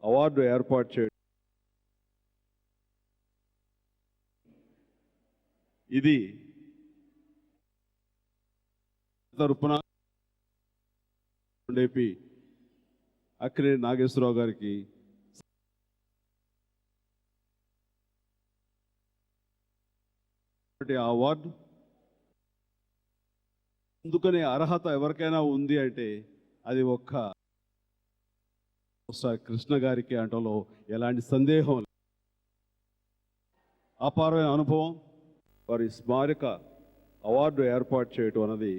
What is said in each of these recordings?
Award ఏర్పాటు చేయడం ఇది తరపున ఏపీ అక్కినేని నాగేశ్వరరావు గారికి అవార్డు అందుకనే అర్హత ఎవరికైనా ఉంది అంటే అది ఒక్క కృష్ణ గారికి అంటలో ఎలాంటి సందేహం లేదు. అపారమైన అనుభవం. వారి స్మారక అవార్డు ఏర్పాటు చేయటం అన్నది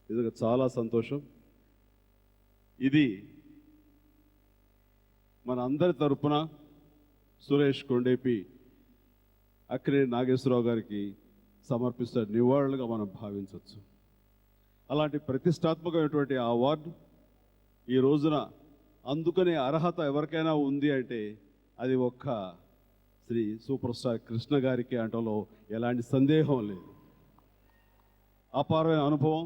నిజంగా చాలా సంతోషం. ఇది మన అందరి తరపున సురేష్ కొండేపి అక్కినేని నాగేశ్వరరావు గారికి సమర్పిస్తున్న నివాళులుగా మనం భావించవచ్చు. అలాంటి ప్రతిష్టాత్మకమైనటువంటి ఆ అవార్డు ఈ రోజున అందుకనే అర్హత ఎవరికైనా ఉంది అంటే అది ఒక్క శ్రీ సూపర్ స్టార్ కృష్ణ గారికి అంటలో ఎలాంటి సందేహం లేదు. అపారమైన అనుభవం.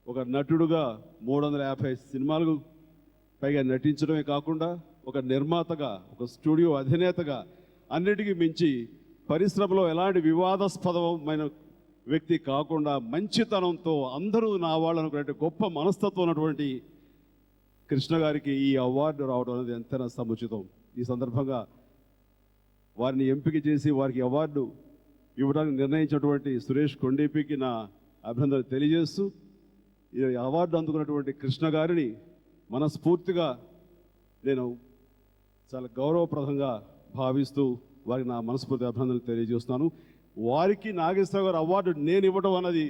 ఒక నటుడుగా 350 సినిమాలకు పైగా నటించడమే కాకుండా ఒక నిర్మాతగా, ఒక స్టూడియో అధినేతగా, అన్నిటికీ మించి పరిశ్రమలో ఎలాంటి వివాదాస్పదమైన వ్యక్తి కాకుండా మంచితనంతో అందరూ నా వాళ్ళు అనుకునే గొప్ప మనస్తత్వం ఉన్నటువంటి కృష్ణ గారికి ఈ అవార్డు రావడం అనేది ఎంతైనా సముచితం. ఈ సందర్భంగా వారిని ఎంపిక చేసి వారికి అవార్డు ఇవ్వడానికి నిర్ణయించినటువంటి సురేష్ కొండేపికి నా అభినందనలు తెలియజేస్తూ ఈ అవార్డు అందుకున్నటువంటి కృష్ణ గారిని మనస్ఫూర్తిగా నేను చాలా గౌరవప్రదంగా భావిస్తూ వారికి నా మనస్ఫూర్తి అభినందనలు తెలియజేస్తున్నాను. వారికి నాగేశ్వరరావు గారు అవార్డు నేను ఇవ్వడం అన్నది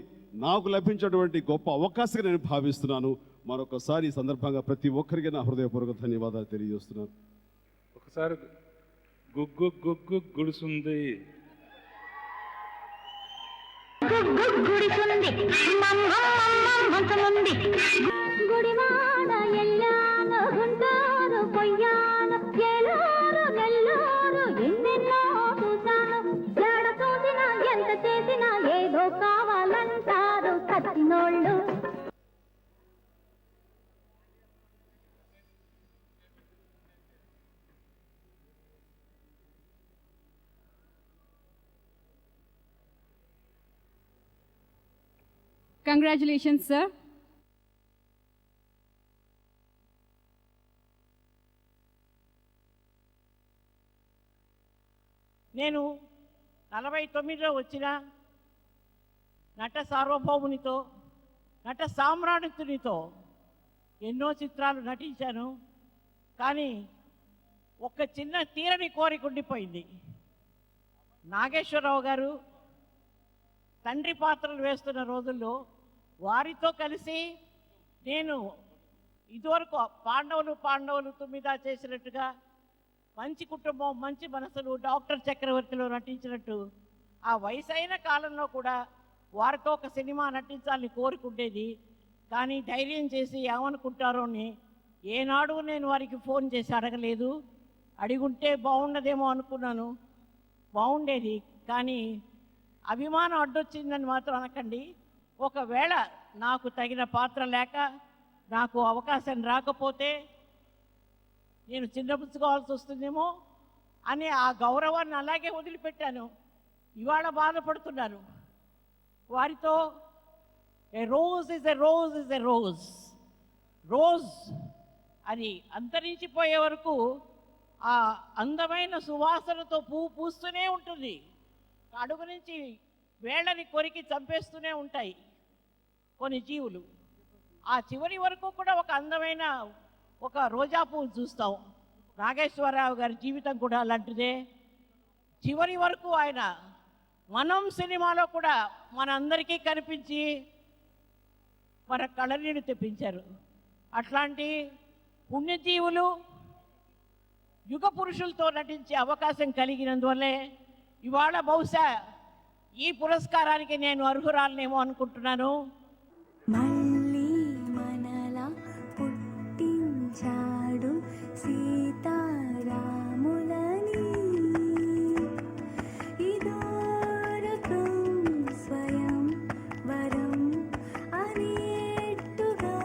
నాకు లభించినటువంటి గొప్ప అవకాశంగా నేను భావిస్తున్నాను. మరొకసారి ఈ సందర్భంగా ప్రతి ఒక్కరికి నా హృదయపూర్వక ధన్యవాదాలు తెలియజేస్తున్నాను. ఒకసారి గుగ్గు గుగ్గు గుడిసుంది గుడివాడ ఎల్లాన గుంటారు పొయ్యాన ఎలారు నెల్లారు ఎన్నెన్నో చూశాను. ఎడ చూసినా ఎంత చేసినా ఏదో కావాలంటారు కత్తినోళ్ళు. Congratulations, sir. నేను 49లో వచ్చిన నట సార్వభౌమునితో, నట సామ్రాణితునితో ఎన్నో చిత్రాలు నటించాను. కానీ ఒక చిన్న తీరని కోరిక ఉండిపోయింది. నాగేశ్వరరావు గారు తండ్రి పాత్రలు వేస్తున్న రోజుల్లో వారితో కలిసి నేను ఇదివరకు పాండవులు 9 చేసినట్టుగా మంచి కుటుంబం, మంచి మనసులు, డాక్టర్ చక్రవర్తిలో నటించినట్టు ఆ వయసైన కాలంలో కూడా వారితో ఒక సినిమా నటించాలని కోరుకుంటేది. కానీ ధైర్యం చేసి ఏమనుకుంటారో అని ఏనాడు నేను వారికి ఫోన్ చేసి అడగలేదు. అడిగుంటే బాగుండదేమో అనుకున్నాను, బాగుండేది. కానీ అభిమానం అడ్డొచ్చిందని మాత్రం అనకండి. ఒకవేళ నాకు తగిన పాత్ర లేక నాకు అవకాశం రాకపోతే నేను చిన్నపుచ్చుకోవాల్సి వస్తుందేమో అని ఆ గౌరవాన్ని అలాగే వదిలిపెట్టాను. ఇవాళ బాధపడుతున్నాను. వారితో a rose is a rose is a rose, rose అది అంతరించిపోయే వరకు ఆ అందమైన సువాసనతో పువ్వు పూస్తూనే ఉంటుంది. అడుగు నుంచి వేళ్ళని కొరికి చంపేస్తూనే ఉంటాయి కొన్ని జీవులు. ఆ చివరి వరకు కూడా ఒక అందమైన ఒక రోజా పువ్వు చూస్తాం. నాగేశ్వరరావు గారి జీవితం కూడా అలాంటిదే. చివరి వరకు ఆయన మనం సినిమాలో కూడా మనందరికీ కనిపించి మన కళనీళ్ళు తెప్పించారు. అట్లాంటి పుణ్యజీవులు యుగ పురుషులతో నటించే అవకాశం కలిగినందువల్లే ఇవాళ బహుశా ఈ పురస్కారానికి నేను అర్హురాలనేమో అనుకుంటున్నాను. మళ్ళీ మనలా పుట్టించాడు సీతారాములని, ఇదో రకం స్వయం వరం అనేట్టుగా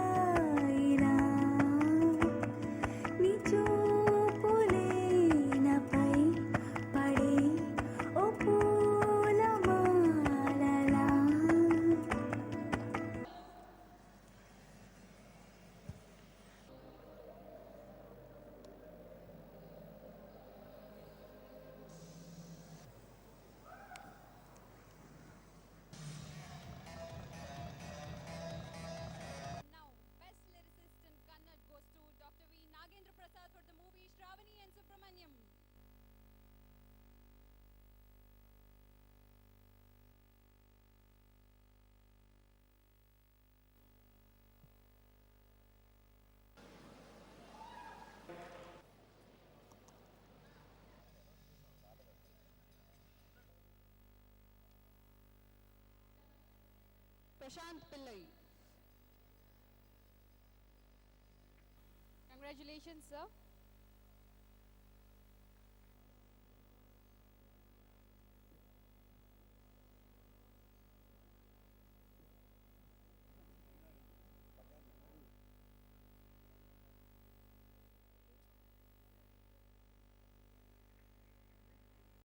ఇలా నిచో Prashant Pillai. Congratulations, sir.